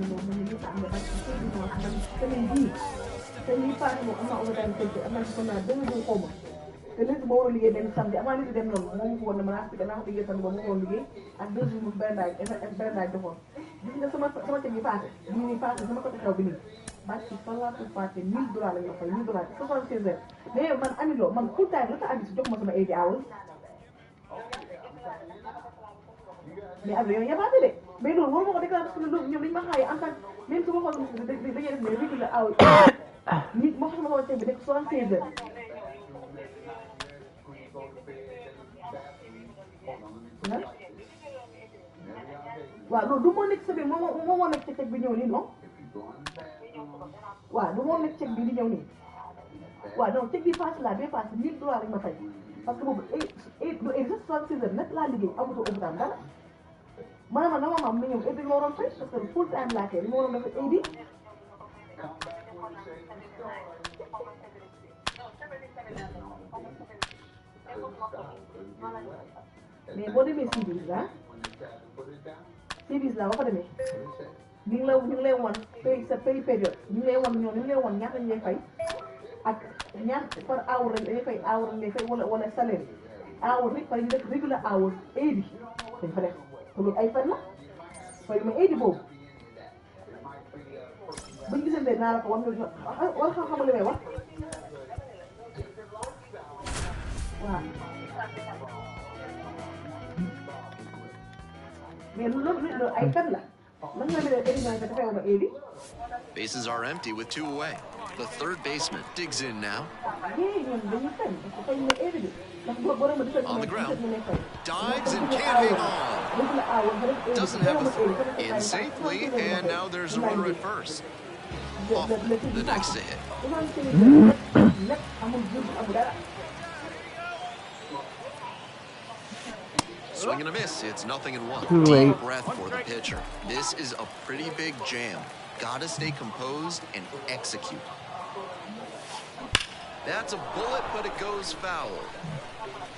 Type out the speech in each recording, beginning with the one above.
ne moom man mii am na parce que semaine bii semaine bii passé moom am naa overtime tëj am naa ci naa 2 jours xaw ma te léegi ma waroon liggéey benn samedi avant nit dem noonu moom ko woon ne ma naa ko liggéey samedi boobu ma waroon liggéey ak 2 jours mu benn defoon gis nga sama tëj bi passé bii nii passé sama côté xew bi nii bàcc ci fan laa ko passé $1000 lañ ma fay $1000 76 heures mais man amiloo man full time la ta andi si jox ma sama 80 hours mais am na yow yabaate de mais loolu waruma ko déclaré parce que loolu ñoom dañu ma xaayee en tant que même su ma xool dañuy def ne régulier hours nit ma xam sama tey bi nekk 76 heures waaw loolu du moo nekk sa biir moo nekk ci teg bi ñëw nii non waaw du moo nekk ceg bi di ñëw nii waaw non ceg bi passe la bee passe $1000 lañ ma fay parce que boobu du exact 66 heures net laa liggéey amatoo overtime dara maanaam dama am na ñoom heure bi ma waroon fay parce que full time laa kay li ma waroon def 80 mais boo demee service la service la boo ko demee ñu ngi lay wan pay sa pay période ñu ngi lay wan ñoom ñu ngi lay wan ñaata ñu lay fay ak ñaata par hour lañ fay hour lañ lay fay wala salaire hour rek par ñu def regular hour 80 dañ fa def te loolu ay fan la fay ma 80 boobu buñ gisante naa la ko war nga wala xam li may wax waaw mais loolu ay fan la. Bases are empty with 2 away. The third baseman digs in now. On the ground, dives and can't hang on. Doesn't have a throw in safely, and now there's a runner at first. Hoffman, the next to hit. Swing and a miss. It's 0-1. Deep breath for the pitcher. This is a pretty big jam. Gotta stay composed and execute. That's a bullet, but it goes foul.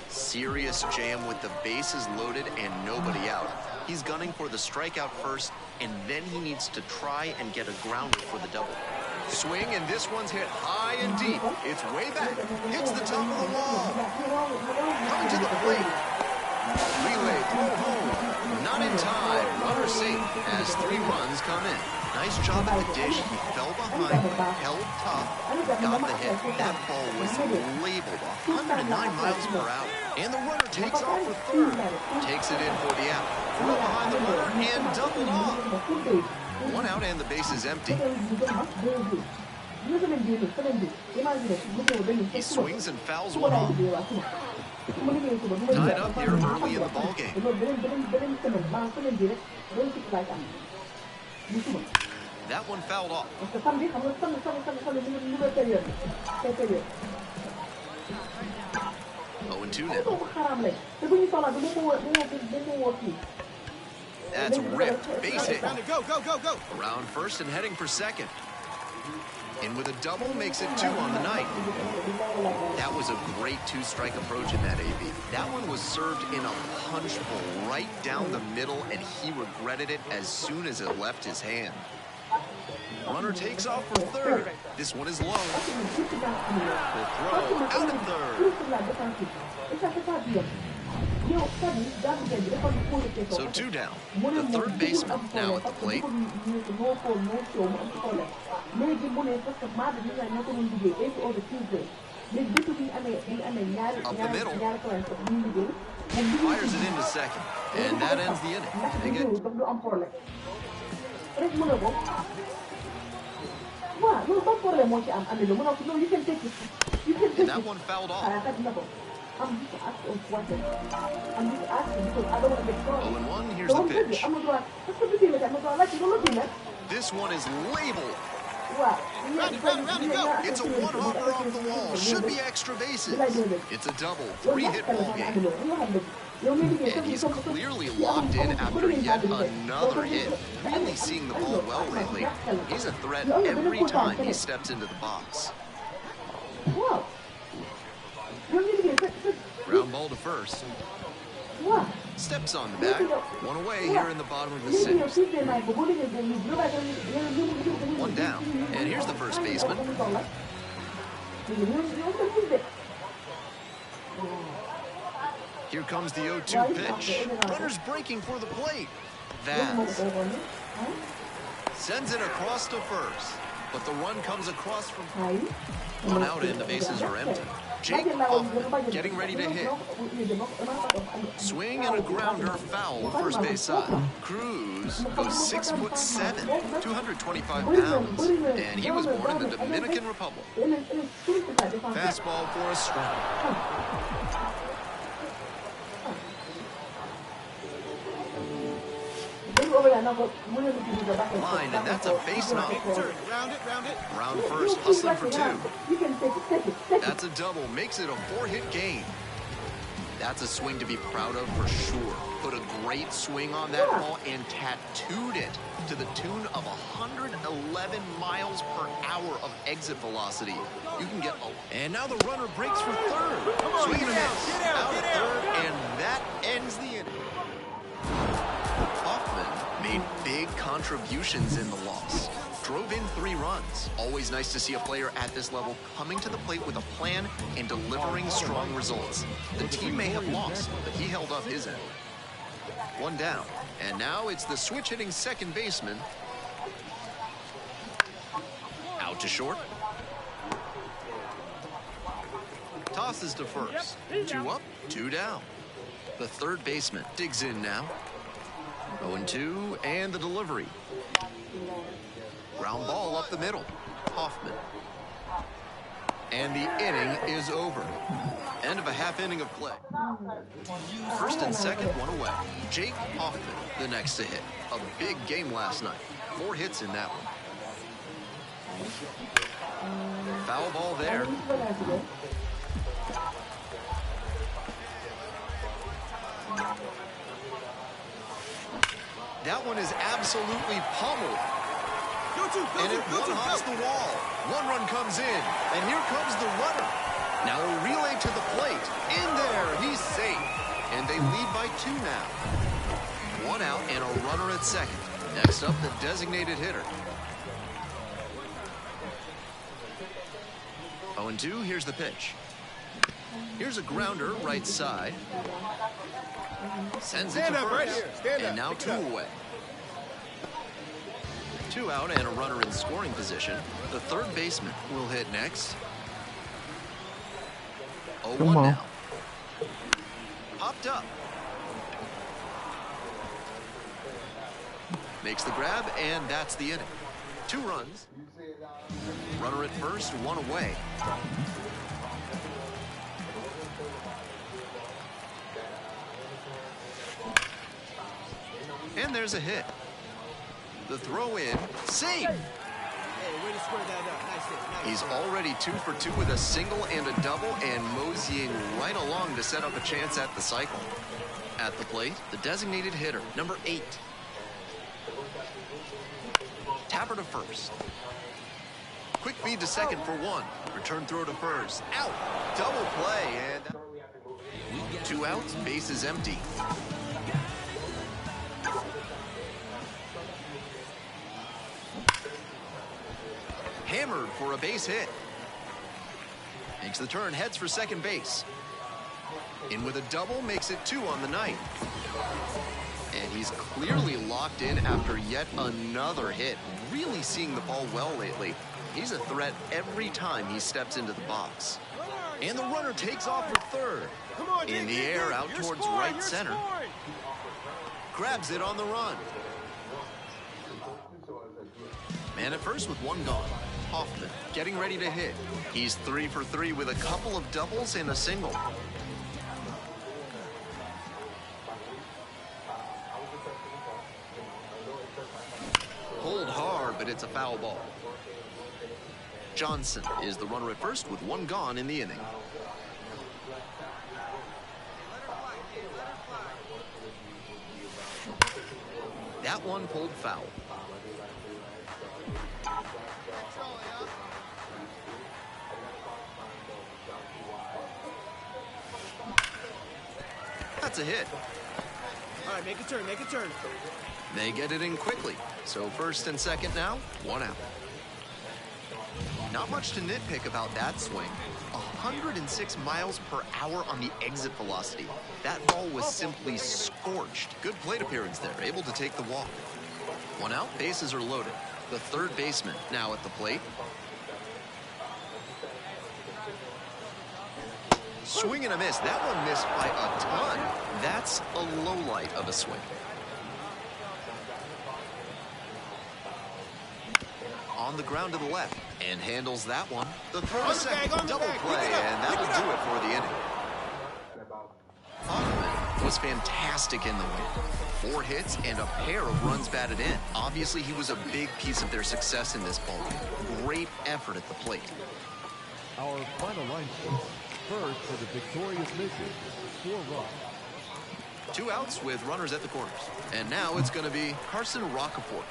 Serious jam with the bases loaded and nobody out. He's gunning for the strikeout first, and then he needs to try and get a grounder for the double. Swing, and this one's hit high and deep. It's way back. Hits the top of the wall. Coming to the plate. Relay throw home. Not in time. Runner safe as 3 runs come in. Nice job at the dish. He fell behind, but held tough. Got the hit. That ball was labeled 109 miles per hour. And the runner takes off for third. Takes it in for the out. Throw behind the runner and doubled off. 1 out and the base is empty. He swings and fouls one off. Tied up here early in the ball game. That one fouled off. 0-2 now. That's ripped. Base hit. Around first and heading for second. In with a double makes it 2 on the night. That was a great 2-strike approach in that AB. That one was served in a punch bowl right down the middle, and he regretted it as soon as it left his hand. Runner takes off for third. This one is low. Will throw out at third. So 2 down. The third baseman now at the plate. Up the middle. Fires it into second. And that ends the inning. Dig it. And that one fouled off. I'm just asking because I don't want to get thrown. 0-1, here's the pitch. This one is labeled. It's a one-hopper off the wall. Should be extra bases. It's a double. 3-hit ball game. And he's clearly locked in after yet another hit. Really seeing the ball well lately. He's a threat every time he steps into the box. Ground ball to first. Steps on the bag. One away here in the bottom of the sixth. One down. And here's the first baseman. Here comes the 0-2 pitch. Runners breaking for the plate. Vaz sends it across to first. But the run comes across from one out and the bases are empty. Jake Hoffman getting ready to hit. Swing and a grounder, foul, first base side. Cruz goes 6'7", 225 pounds, and he was born in the Dominican Republic. Fastball for a strike. Line, and that's a base knock. Round first, hustling for two. That's a double, makes it a 4-hit game. That's a swing to be proud of for sure. Put a great swing on that ball and tattooed it to the tune of 111 miles per hour of exit velocity. You can get a... And now the runner breaks for third. Swing and a miss. Out at third, and that ends the inning. Hoffman made big contributions in the loss. Drove in 3 runs. Always nice to see a player at this level coming to the plate with a plan and delivering strong results. The team may have lost, but he held up his end. One down. And now it's the switch-hitting second baseman. Out to short. Tosses to first. 2 up, 2 down. The third baseman digs in now. 0-2, and the delivery. Ground ball up the middle. Hoffman. And the inning is over. End of a half inning of play. First and second, 1 away. Jake Hoffman, the next to hit. A big game last night. 4 hits in that one. Foul ball there. That one is absolutely pummeled. And it one-hops the wall. 1 run comes in, and here comes the runner. Now a relay to the plate. In there, he's safe. And they lead by 2 now. 1 out and a runner at second. Next up, the designated hitter. 0-2, here's the pitch. Here's a grounder, right side. Sends it to first. And now 2 away. 2 out and a runner in scoring position. The third baseman will hit next. 0-1 now. Popped up. Makes the grab, and that's the inning. 2 runs. Runner at first, 1 away. And there's a hit. The throw in, safe. He's already 2 for 2 with a single and a double, and moseying right along to set up a chance at the cycle. At the plate, the designated hitter, number 8. Tapper to first. Quick feed to second for 1. Return throw to first. Out. Double play, and 2 outs, base is empty. Hammered for a base hit. Makes the turn, heads for second base. In with a double, makes it 2 on the night. And he's clearly locked in after yet another hit. Really seeing the ball well lately. He's a threat every time he steps into the box. And the runner takes off for third. In the air, out towards right center. Grabs it on the run. Man at first with 1 gone. Hoffman getting ready to hit. He's 3 for 3 with a couple of doubles and a single. Pulled hard, but it's a foul ball. Johnson is the runner at first with 1 gone in the inning. That one pulled foul. That's a hit. right, make a turn, make a turn. They get it in quickly. So first and second now, 1 out. Not much to nitpick about that swing. 106 miles per hour on the exit velocity. That ball was simply scorched. Good plate appearance there, able to take the walk. 1 out, bases are loaded. The third baseman now at the plate. Swing and a miss. That one missed by a ton. That's a low light of a swing. On the ground to the left and handles that one. The throw to second, double play, and that will do it for the inning. Hoffman was fantastic in the win. 4 hits and a pair of runs batted in. Obviously, he was a big piece of their success in this ballgame. Great effort at the plate. Our final line score. First for the victorious mission, 4 runs. 2 outs with runners at the corners. And now it's going to be Carson Rockaport.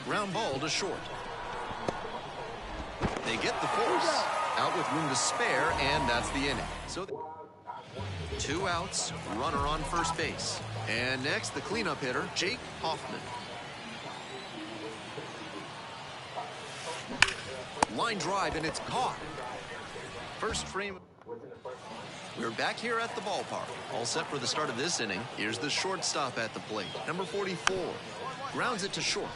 Ground ball to short. They get the force. Out with room to spare, and that's the inning. So 2 outs, runner on first base. And next, the cleanup hitter, Jake Hoffman. Line drive, and it's caught. First frame. We're back here at the ballpark. All set for the start of this inning. Here's the shortstop at the plate. Number 44. Grounds it to short.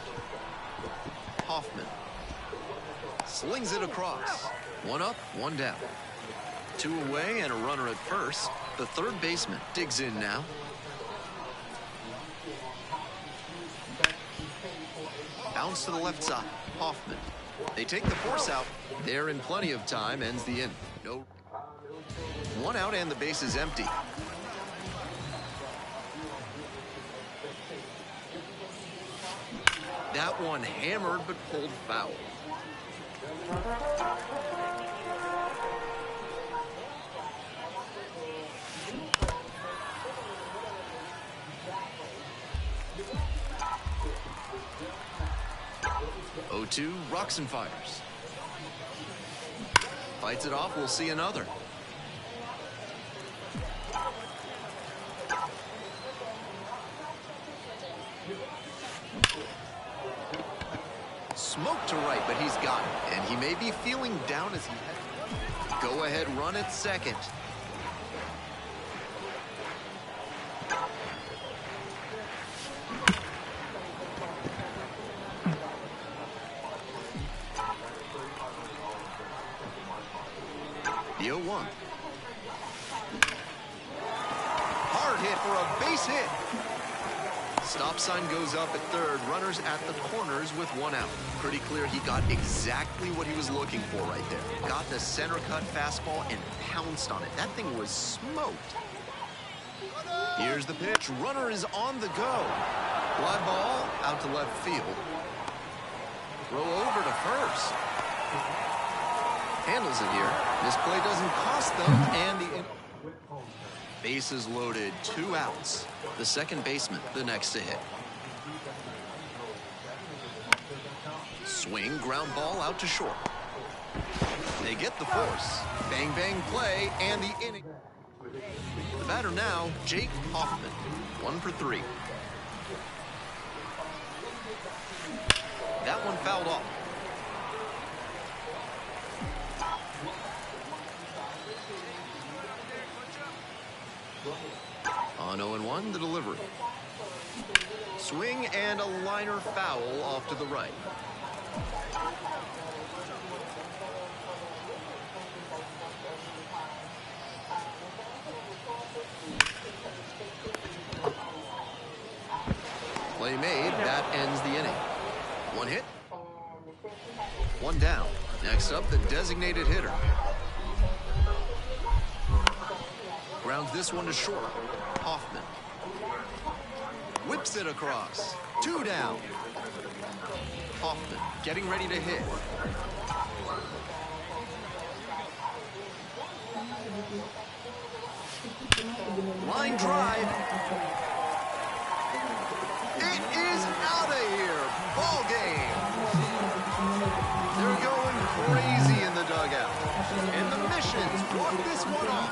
Hoffman. Slings it across. 1 up, 1 down. 2 away and a runner at first. The third baseman digs in now. Bounce to the left side. Hoffman. They take the force out. They're in plenty of time. Ends the inning. No. 1 out and the base is empty. That one hammered but pulled foul. Oh-2, rocks and fires. Fights it off, we'll see another. Smoke to right, but he's got it. And he may be feeling down as he heads. Go ahead, run at second. The 0-1. Hard hit for a base hit. Stop sign goes up at third. Runners at the corners with 1 out. Pretty clear he got exactly what he was looking for right there. Got the center cut fastball and pounced on it. That thing was smoked. Here's the pitch. Runner is on the go. Fly ball out to left field. Throw over to first. Handles it here. This play doesn't cost them, and the bases loaded, 2 outs. The second baseman, the next to hit. Swing, ground ball out to short. They get the force. Bang, bang play, and the inning. The batter now, Jake Hoffman. 1 for 3. That one fouled off. On 0-1, the delivery. Swing and a liner foul off to the right. Play made, that ends the inning. 1 hit, 1 down. Next up, the designated hitter. Grounds this one to short. Hoffman. Whips it across. 2 down. Hoffman getting ready to hit. Line drive. It is out of here. Ball game. They're going crazy in the dugout. And the Missions walk this one off.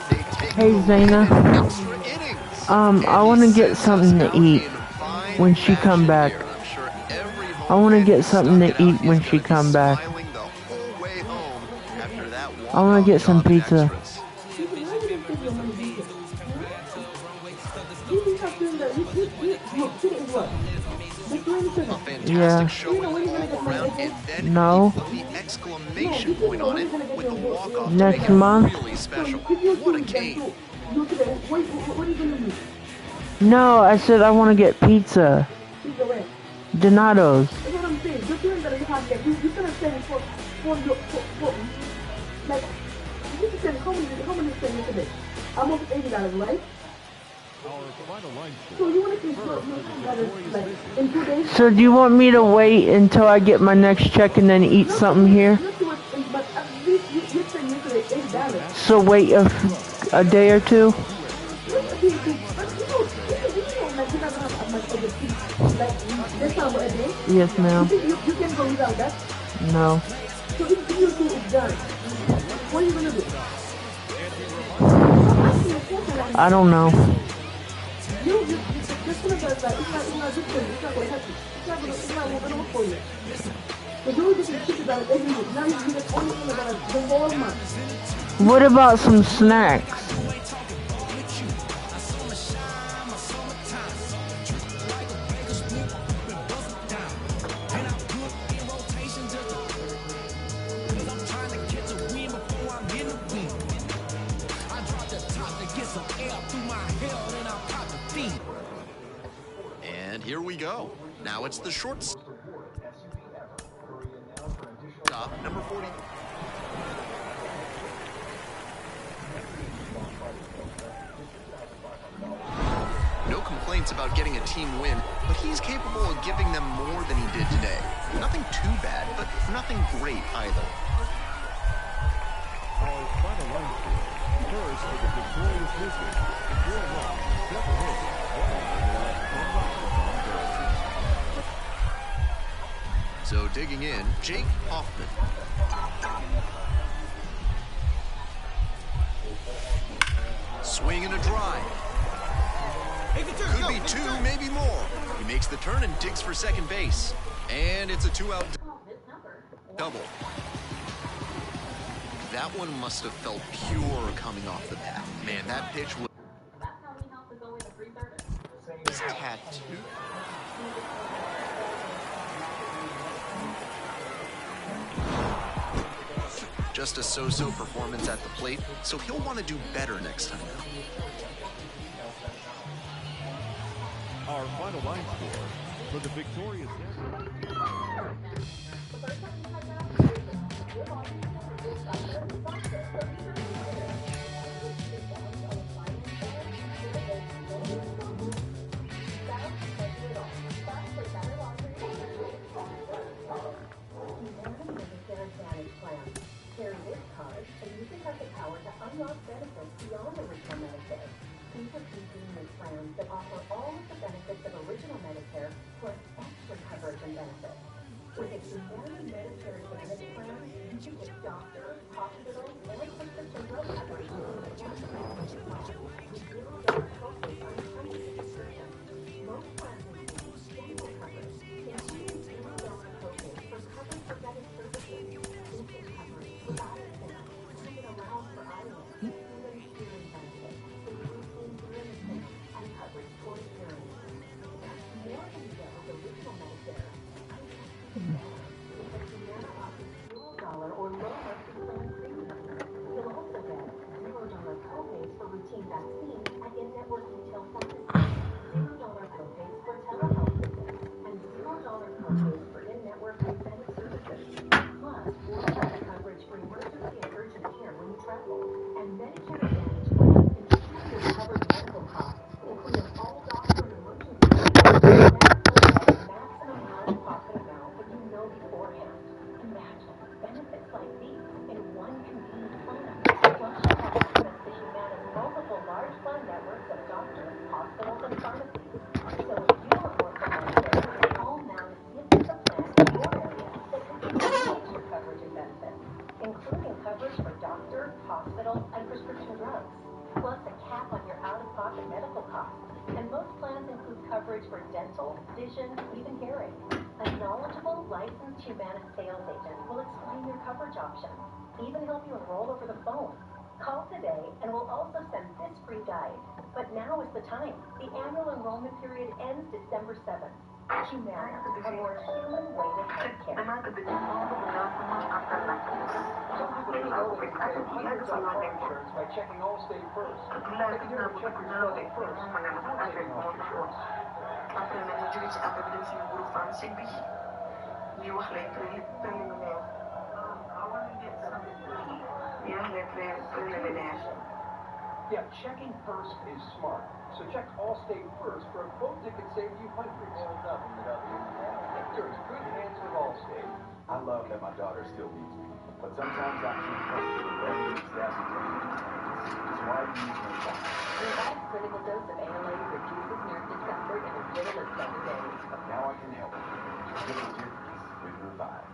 They Hey Zaina, Extra innings. I want to get something to eat when she come back. I'm sure every I want to get stuck something it to out eat when is she gonna be come back. smiling the whole way home after that I want to get some walk-off job in pizza. extras. Listen, why you gonna take your money this way? Huh? You think I'm doing that? Look, today is what? The A 27th. fantastic Yeah. Do you know showing when you're gonna all get money around, again? and then No. he put the No, exclamation did you point know on when it you're gonna get with the your walk-off to money make Next it back? month? really So special. if you What a choose them game. to do today, what are you gonna use? No, I said I want to get pizza. Pizza where? Donato's. That's what I'm saying. The feeling that you have there, you cannot sell it for your for like you can sell it, how many you sell it today? Almost $80, right? Our final line So score you wanna keep first your for the $2 victorious like mission. in 2 days? So do you want me to wait until I get my next check and then eat Not something to wait, here? not to wait, but at least you said yesterday $80. So wait a day or two? Not a day too, but you know like you're not gonna have as much as a piece like December a day. Yes, You ma'am. think you can go without that? No. So if you two is done, what are you gonna do? I'm asking you a question like I don't know. this is like it's not good for you. It's not gonna help you. It's not gonna work for you. So you were getting $50 every week. Now you get only $20 the whole month. What about some snacks? And here we go. Now it's the short stop, number 40. No complaints about getting a team win, but he's capable of giving them more than he did today. Nothing too bad, but nothing great either. Our final line score first for the victorious mission. 4 runs, 7 hits, 1 run, and the last 10 runs on goal. So digging in, Jake Hoffman. Swing and a drive. Could be 2, maybe more. He makes the turn and digs for second base. And it's a 2-out double. That one must have felt pure coming off the bat. Man, that pitch was tattooed. Just a so-so performance at the plate, so he'll want to do better next time. Our final line score for the victorious that offer all of the benefits of original Medicare plus extra coverage and benefits. With a Humana Medicare Advantage plan, you can get doctor, hospital, and prescription drug coverage with $0 copay on hundreds of prescriptions. Most plans include dental coverage, including $0 copay for covered preventive services, dental coverage for eye exams, and it allows for eyelids, even hearing benefits, including hearing exams and coverage toward hearing. That's more than you get with original Medicare. Because Humana offers $0 or lower plan premiums. You'll also get $0 copays for routine vaccines and get coverage for dental, vision, even hearing. A knowledgeable, licensed Humana sales agent will explain your coverage options, even help you enroll over the phone. Call today and we'll also send this free guide. But now is the time. The annual enrollment period ends December 7th. Humana, a more human way to healthcare. Hundreds on car insurance by checking Allstate first. Take a different check your spelling first before taking off insurance. Après, man, ñu jóge ci affaire bi dem suñu groupe français bi ñuy wax les préliminaires. ñuy wax les préliminaires. Yeah, checking first is smart. So check Allstate first for a quote that could save you hundreds. You're in good hands with Allstate. I love that my daughter still needs me, but sometimes I can't cope with the way it's ascertained. It's why I use my phone. Revive's clinical dose of ALA reduces nerve discomfort in as little as 7 days. Now I can help. Make a difference with Revive.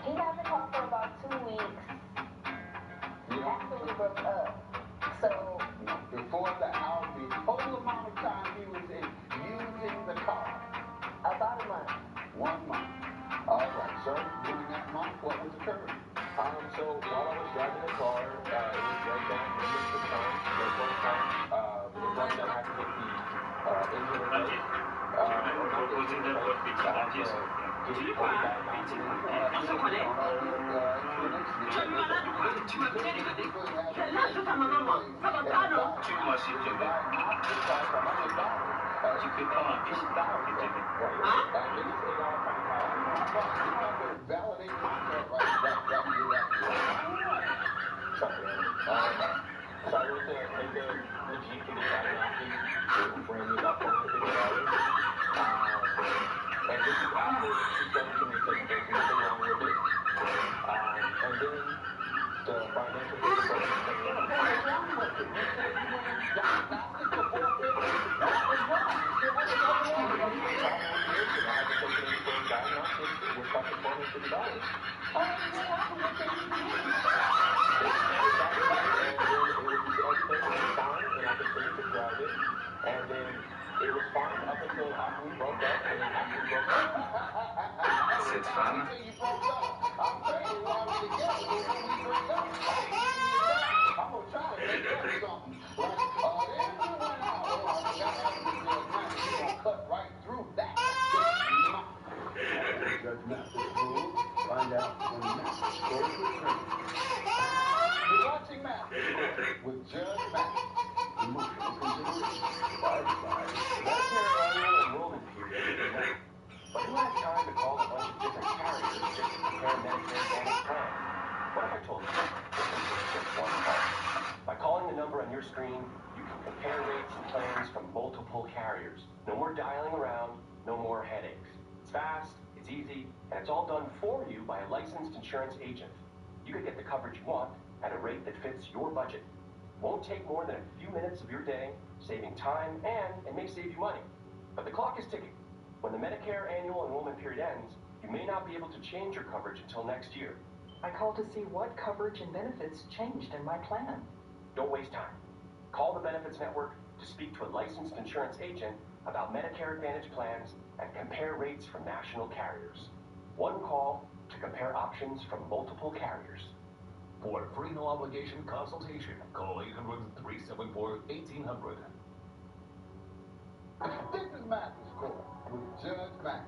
He hasn't talked for about 2 weeks. After we broke up. So Before that, the total amount of time he was using the car. about a month. 1 month. All right, so during that month, what was occurring? So while I was driving the car, it was right down in the time, the one time, the one that had to get the engine ready. Validate myself right. So I went to the Jeep for the diagnostic. They ran me about $450. And this is after suspension was taken place, nothing wrong with it. And then the financial and then it was fine up until after we broke up, and then after we broke up. Cette femme. I'm praying while we're together, but when we break up, I'm gonna try to make up something. Like, then we went out, we're gonna cut right through that. Judge Mathis rules. Find out when Mathis goes to prison. You're watching Mathis with Judge Mathis. Emotional consideration. Medicare annual enrollment period is now. But who has time to call a bunch of different carriers just to compare Medicare Advantage plans? What if I told you just one call? By calling the number on your screen, you can compare rates and plans from multiple carriers. No more dialing around, no more headaches. It's fast, it's easy, and it's all done for you by a licensed insurance agent. You can get the coverage you want at a rate that fits your budget. Won't take more than a few minutes of your day, saving time, and it may save you money. But the clock is ticking. When the Medicare annual enrollment period ends, you may not be able to change your coverage until next year. I called to see what coverage and benefits changed in my plan. Don't waste time. Call the Benefits Network to speak to a licensed insurance agent about Medicare Advantage plans and compare rates from national carriers. One call to compare options from multiple carriers. For a free no-obligation consultation, call 800-374-1800. This is Mathis Court with Judge Mathis.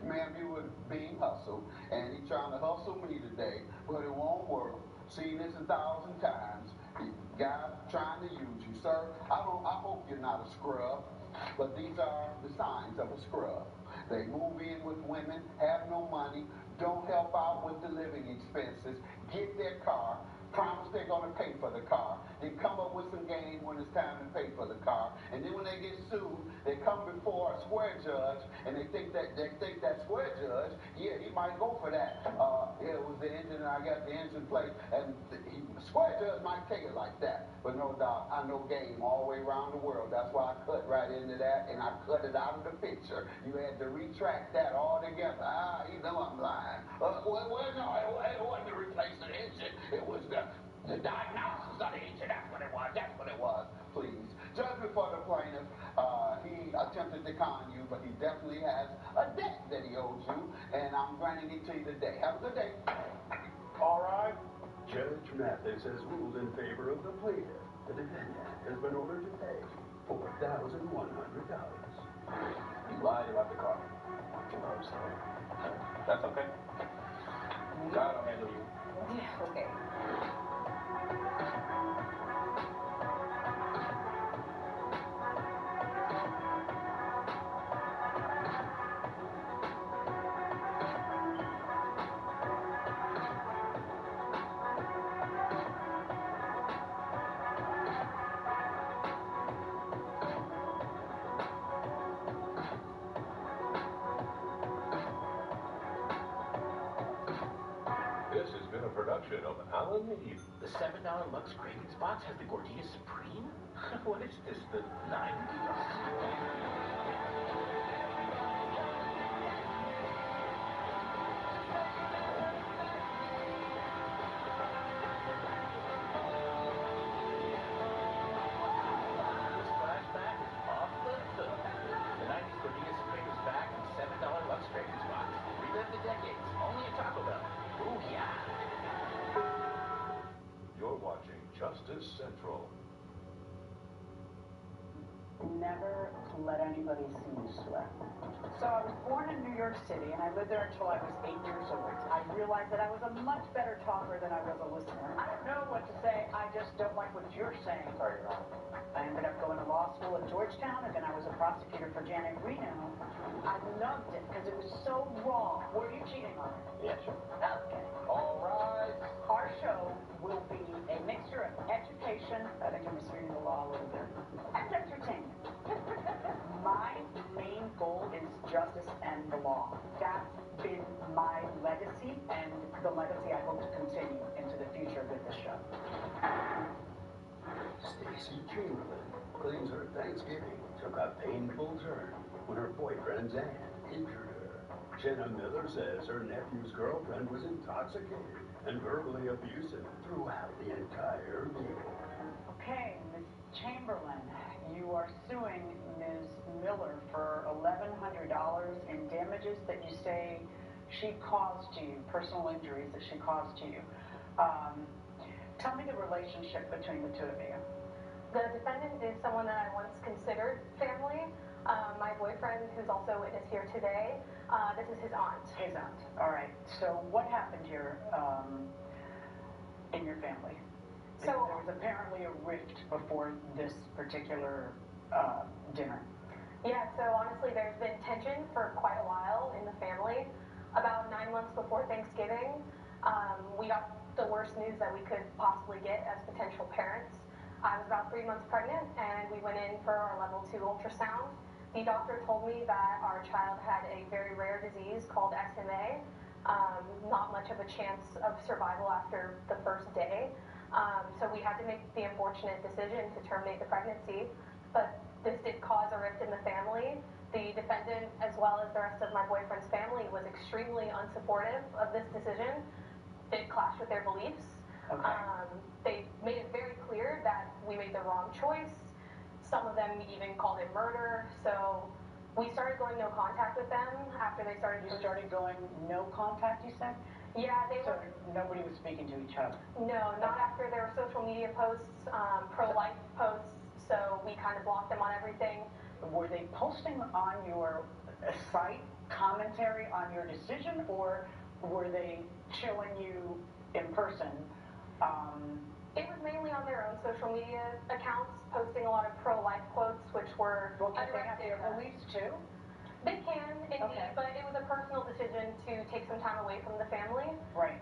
Man, he was being hustled, and he's trying to hustle me today, but it won't work. Seen this 1,000 times. Guys trying to use you, sir. I hope you're not a scrub. But these are the signs of a scrub. They move in with women, have no money, don't help out with the living expenses, get their car, promise they're going to pay for the car, then come up with some game when it's time to pay for the car, and then when they get sued, they come before a square judge, and they think that square judge, yeah, he might go for that. Yeah, it was the engine, and I got the engine plate, and square judge might take it like that. But no doubt, I know game all the way around the world. That's why I cut right into that, and I cut it out of the picture. You had to retract that all together. You know I'm lying. Well, no, it wasn't to replace the engine. It was the diagnosis of the engine. That's what it was. That's what it was. Please. Judgment for the plaintiff. He attempted to con you, but he definitely has a debt that he owes you, and I'm granting it to you today. Have a good day. All right. Judge Mathis has ruled in favor of the plaintiff. The defendant has been ordered to pay $4,100. You lied about the car. I'm sorry. That's okay. God will handle you. Yeah, okay. This has been a production of Alan Eve. The $7 Lux Cravings box has the Gordita Supreme? What is this, the 90s? This flashback is off the hook. The 90s Gordita Supreme is back in $7 Lux Cravings box. Relive the decades, only at Taco Bell. Ooh, yeah. You're watching Justice Central. Never let anybody see you sweat. So I was born in New York City, and I lived there until I was 8 years old. I realized that I was a much better talker than I was a listener. I don't know what to say. I just don't like what you're saying. Sorry, Your Honor. I ended up going to law school at Georgetown, and then I was a prosecutor for Janet Reno. I loved it because it was so raw. Were you cheating on her? Yeah, sure. Okay. All right. Our show will be a mixture of education, I think I'm misreading the law a little bit, and entertainment. My main goal is justice and the law. That's been my legacy, and the legacy I hope to continue into the future with the show. Stacy Chamberlain claims her Thanksgiving took a painful turn when her boyfriend's aunt injured her. Jenna Miller says her nephew's girlfriend was intoxicated and verbally abusive throughout the entire meal. Okay, Ms. Chamberlain, you are suing Ms. Miller for $1,100 in damages that you say she caused to you, personal injuries that she caused to you. Tell me the relationship between the two of you. The defendant is someone that I once considered family. My boyfriend, who's also a witness here today, this is his aunt. His aunt. All right. So what happened here in your family? So there was apparently a rift before this particular dinner. Yeah, so honestly, there's been tension for quite a while in the family. About 9 months before Thanksgiving, we got the worst news that we could possibly get as potential parents. I was about 3 months pregnant, and we went in for our level 2 ultrasound. The doctor told me that our child had a very rare disease called SMA. Not much of a chance of survival after the first day. So we had to make the unfortunate decision to terminate the pregnancy. But this did cause a rift in the family. The defendant, as well as the rest of my boyfriend's family, was extremely unsupportive of this decision. It clashed with their beliefs. Okay. They made it very clear that we made the wrong choice. Some of them even called it murder. So we started going no contact with them after they started. You started going no contact, you said? Yeah, they so were. Nobody was speaking to each other? No, not after their social media posts, pro-life posts. So we kind of blocked them on everything. Were they posting on your site commentary on your decision, or were they chilling you in person It was mainly on their own social media accounts, posting a lot of pro-life quotes, which were Well, can they have undirected. their beliefs too? They can, indeed, Okay. but it was a personal decision to take some time away from the family. Right.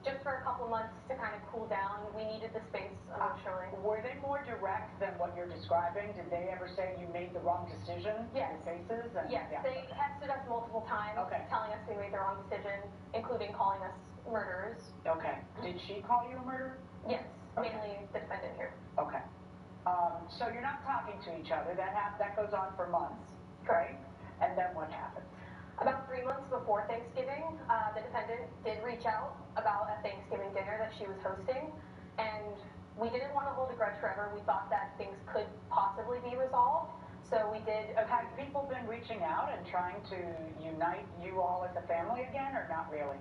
Just for a couple months to kind of cool down. We needed the space emotionally. Were they more direct than what you're describing? Did they ever say you made the wrong decision? Yes. Your faces? And, Yes, yeah. they texted us multiple times, telling us we made the wrong decision, including calling us murderers. Okay. Did she call you a murderer? Yes, mainly the defendant here. Okay. So you're not talking to each other. That goes on for months. Correct. And then what happens? About 3 months before Thanksgiving, the defendant did reach out about a Thanksgiving dinner that she was hosting, and we didn't want to hold a grudge forever. We thought that things could possibly be resolved, so we did. Have people been reaching out and trying to unite you all as a family again, or not really?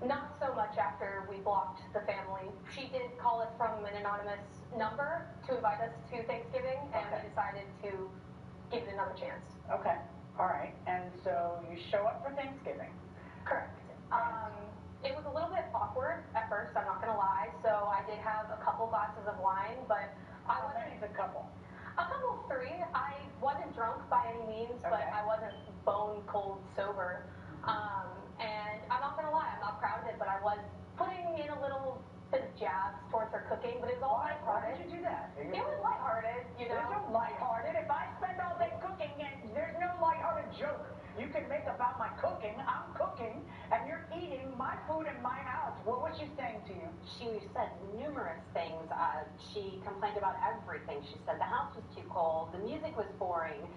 Not so much after we blocked the family. She did call us from an anonymous number to invite us to Thanksgiving, and we decided to give it another chance. Okay. All right. And so you show up for Thanksgiving. Correct. It was a little bit awkward at first, I'm not going to lie. So I did have a couple glasses of wine, but I wasn't... How many's a couple? A couple of 3. I wasn't drunk by any means, but I wasn't bone cold sober. And I'm not going to lie, I'm not proud of it, but I was putting in a little bit of jabs towards her cooking, but it was all lighthearted. Why did you do that? It was lighthearted, you know. There's no lighthearted. If I spend all day cooking and there's no lighthearted joke you can make about my cooking, I'm cooking and you're eating my food in my house. What was she saying to you? She said numerous things. She complained about everything. She said the house was too cold, the music was boring,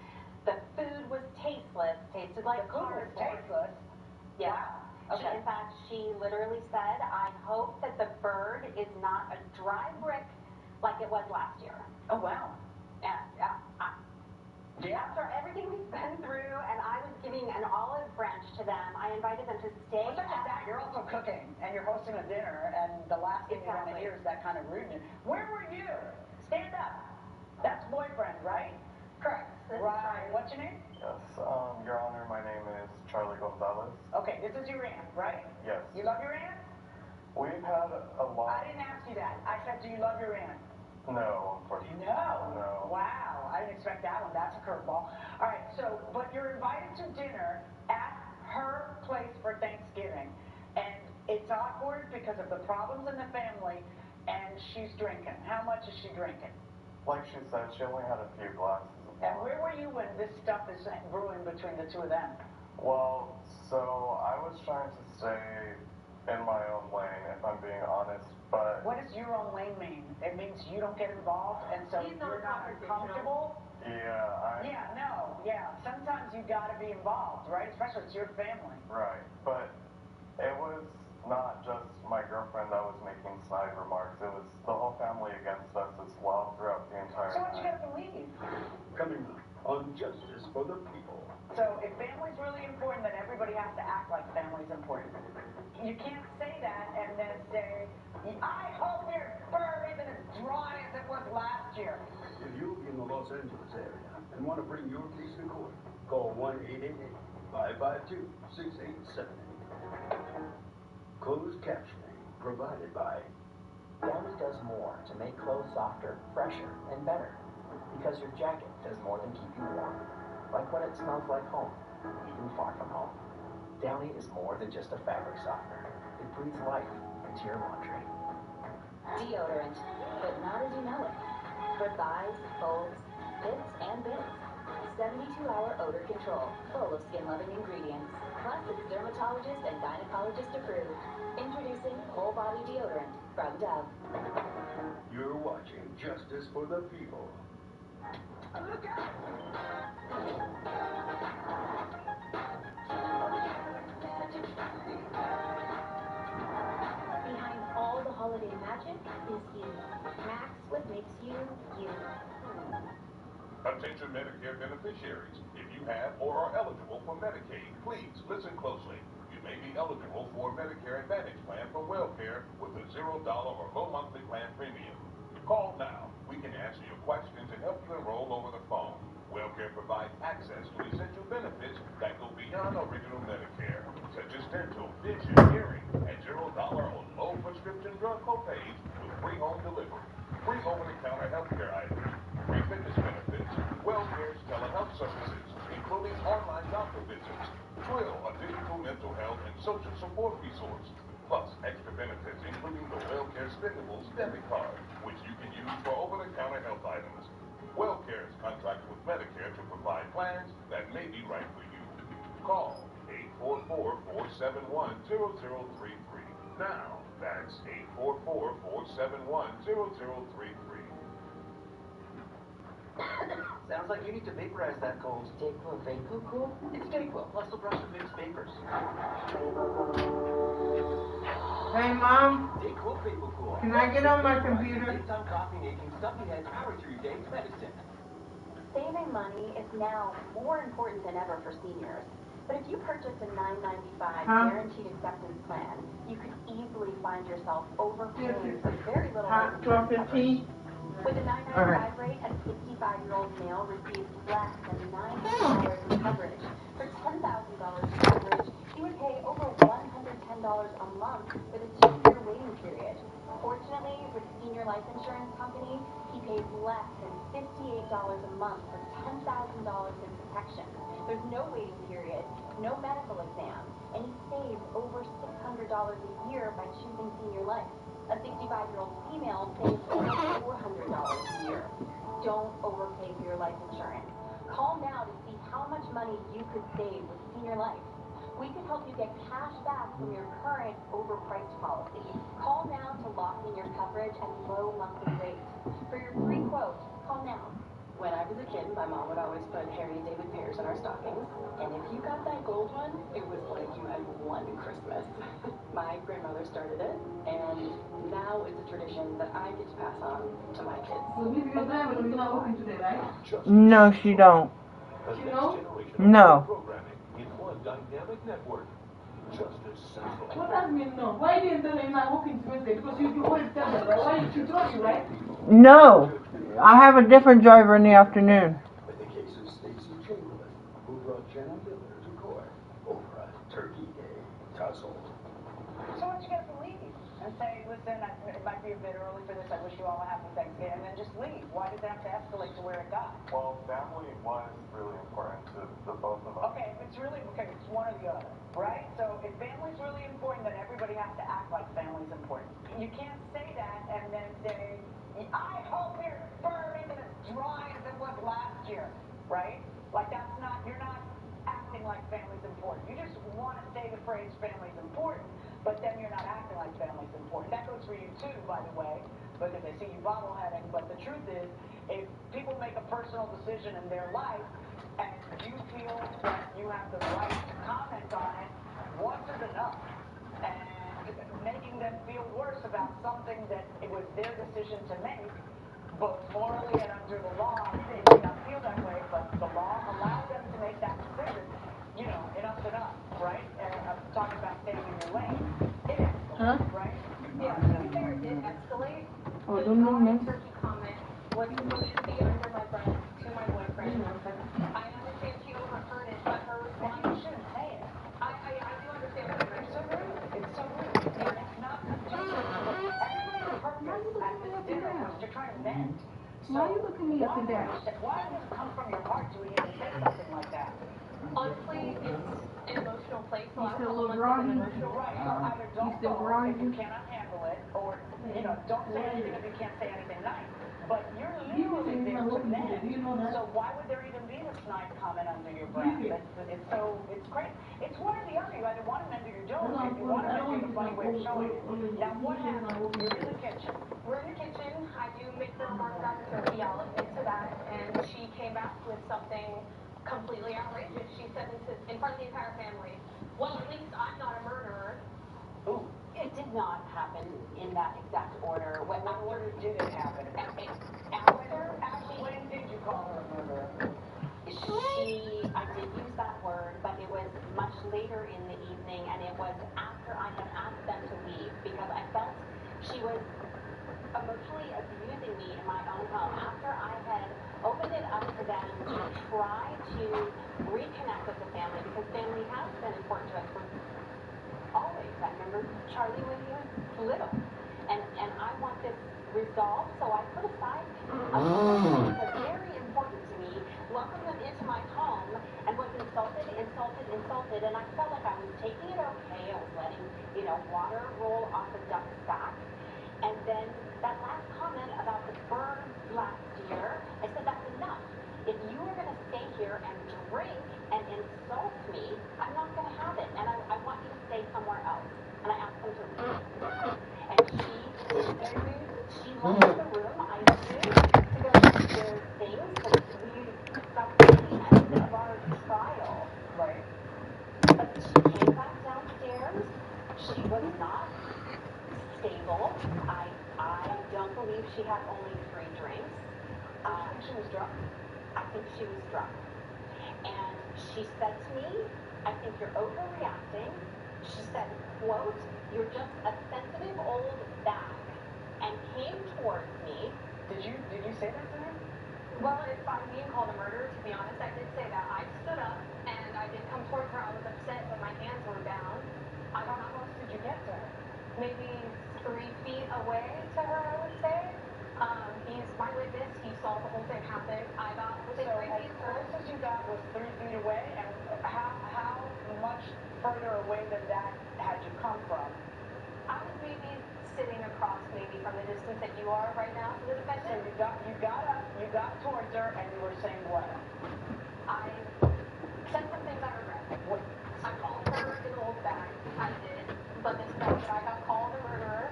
the food was tasteless, tasted like cardboard. Tasteless? Yeah. Wow. Okay. In fact, she literally said, I hope that the bird is not a dry brick like it was last year. Oh, wow. Yeah. After everything we've been through, and I was giving an olive branch to them, I invited them to stay. Well, not that, you're also cooking, and you're hosting a dinner, and the last thing you want to hear is that kind of rudeness. Where were you? Stand up. That's boyfriend, right? Correct. Right. What's your name? Yes, Your Honor, my name is Charlie Gonzalez. Okay, this is your aunt, right? Yes. You love your aunt? We've had a lot... I didn't ask you that. I said, do you love your aunt? No, unfortunately. No? Wow, I didn't expect that one. That's a curveball. All right, so, but you're invited to dinner at her place for Thanksgiving, and it's awkward because of the problems in the family, and she's drinking. How much is she drinking? Like she said, she only had a few glasses of wine. And where were you when this stuff is brewing between the two of them? Well, so I was trying to stay in my own lane, if I'm being honest, but... What does your own lane mean? It means you don't get involved, and so you're not uncomfortable? Yeah. Sometimes you gotta be involved, right? Especially it's your family. Right, but it was not just my girlfriend that was making snide remarks. It was the whole family against us as well throughout the entire So what you night. gotta believe? Coming up on Justice for the People. So if family's really important, then everybody has to act like family's important. You can't say that and then say, I hope your bird isn't as dry as it was last year. If you'll be in the Los Angeles area and want to bring your case to court, call 1-888-552-6878. Closed captioning provided by Downy does more to make clothes softer, fresher, and better. Because your jacket does more than keep you warm. Like when it smells like home, even far from home. Downy is more than just a fabric softener. It breathes life into your laundry. Deodorant, but not as you know it. For thighs, folds, bits, and bits. 72-hour odor control, full of skin-loving ingredients. Plus, it's dermatologist and gynecologist approved. Introducing whole body deodorant from Dove. You're watching Justice for the People. Look out! Behind all the holiday magic is you. Max, what makes you, you. Attention Medicare beneficiaries. If you have or are eligible for Medicaid, please listen closely. You may be eligible for a Medicare Advantage plan for WellCare with a $0 or low monthly plan premium. Call now. We can answer your questions and help you enroll over the phone. WellCare provides access to essential benefits that go beyond original Medicare, such as dental, vision, hearing, and $0 or low prescription drug copays with free home delivery. Will, a digital mental health and social support resource. Plus, extra benefits including the WellCare Spendables debit card, which you can use for over-the-counter health items. WellCare is contracted with Medicare to provide plans that may be right for you. Call 844-471-0033. Now, that's 844-471-0033. Sounds like you need to vaporize that cold. Dayquil Vapor Cool? It's Dayquil, plus the brush of mixed vapors. Hey, Mom. Dayquil Vapor Cool. Can I get on my computer? Daytime coffee making stuffy heads power through your day's medicine. Saving money is now more important than ever for seniors. But if you purchase a $9.95 guaranteed acceptance plan, you could easily find yourself overpaying for very little insurance coverage. With a $9.95 rate, a 65-year-old male receives less than $90 in coverage. For $10,000 in coverage, he would pay over $110 a month with a 2-year waiting period. Fortunately, with Senior Life Insurance Company, he pays less than $58 a month for $10,000 in protection. There's no waiting period, no medical exam, and he saves over $600 a year by choosing Senior Life. A 65-year-old female saves over $400 a year. Don't overpay for your life insurance. Call now to see how much money you could save with Senior Life. We could help you get cash back from your current overpriced policy. Call now to lock in your coverage and low monthly rates. For your free quote, call now. When I was a kid, my mom would always put Harry and David pears in our stockings. And if you got that gold one, it was like you had won Christmas. My grandmother started it, and now it's a tradition that I get to pass on to my kids. Today, right? No, she don't. The next generation No. programming in one dynamic network. Just as central. What does mean no? Why didn't tell him not working Tuesday? Because you always tell them, right? Why did she told you, right? No. I have a different driver in the afternoon. With the case of Stacy Chamberlain, who brought Jenna Miller to court over a Turkey Day tussle. So why don't you get up and leave? And say, listen, it might be a bit early for this. I wish you all a happy Thanksgiving. And then just leave. Why did it have to escalate to where it got? Well, family was really important to the both of us. Okay, if it's really, okay, it's one or the other, right? So if family's really important, then everybody has to act like family's important. You can't say that and then say, I hope your sperm isn't as dry as it was last year, right? Like that's not, you're not acting like family's important. You just want to say the phrase family's important, but then you're not acting like family's important. That goes for you too, by the way, because I see you bobbleheading, but the truth is, if people make a personal decision in their life, and you feel that you have the right to comment on it, once is enough. And making them feel worse about something that it was their decision to make, both morally and under the law, they may not feel that way, but the law allowed them to make that decision. You know, enough's enough, right? And I'm talking about staying in your lane. It escalated, right? Yeah, to be fair, it did escalate. Oh, The dry turkey comment was supposed to be under my breath to my boyfriend. I understand she overheard it, but her response... You shouldn't say it. I do understand what you're It's so rude. It's so rude. And it's not just everybody's purpose at this dinner was to try to mend. So Why are you looking me up and down? Why would it come from your heart to even say something like that? Honestly, it's an emotional place. The last still couple a little months has been groggy? emotional. Right, so either don't still go groggy? if you cannot handle it, or, you know, don't say anything if you can't say anything nice. But you're literally there to mend. Do you know that? So why would there even be a snide comment under your breath? It's crazy. It's one or the other. You either want to mend or you don't. If you want to mend, you have a funny way of showing it. Now, what happened? You're in the kitchen. We're in the kitchen. I do make the remark about the turkey. I'll admit to that. And she came back with something completely outrageous. She said in front of the entire family, well, at least I'm not a murderer. Ooh. It did not happen in that exact order. What order did it happen? When did you call her a murderer? I did use that word, but it was much later in the evening, and it was after I had asked them to leave, because I felt she was emotionally abusing me in my own home. After I had opened it up for them to try to reconnect with the family, because family has been important to us for always. I remember Charlie when he was little, and I want this resolved, so I put aside a person that was very important to me, welcomed them into my home, and was insulted salted, and I felt like I was taking it okay. I was letting, water roll off the duck's back. And then that last comment about the bird last year, I said, that's enough. If you are going to stay here and drink and insult me, I'm not going to have it. And I want you to stay somewhere else. And I asked them to leave. And she left the room, I assumed, to go do their things, because that was the end of our trial. Right. But she came back downstairs. She was not stable. I don't believe she had only 3 drinks. I think she was drunk. I think she was drunk. And she said to me, I think you're overreacting. She said, quote, you're just a sensitive old bag, and came towards me. Did you say that to her? Well, if I'm being called a murderer, to be honest, I did say that. I stood up and I did come towards her. I was upset, but my hands were down. How close did you get to her? Maybe 3 feet away to her, I would say. He's my witness. He saw the whole thing happen. I got within 3 feet of her. As close as you got was 3 feet away, and how much further away than that had you come from? I was maybe sitting across maybe from the distance that you are right now to the defendant. So you got up, you got towards her, and you were saying what? I said some things I regret. What? I called her an old bag. I did. But the fact that I got called a murderer,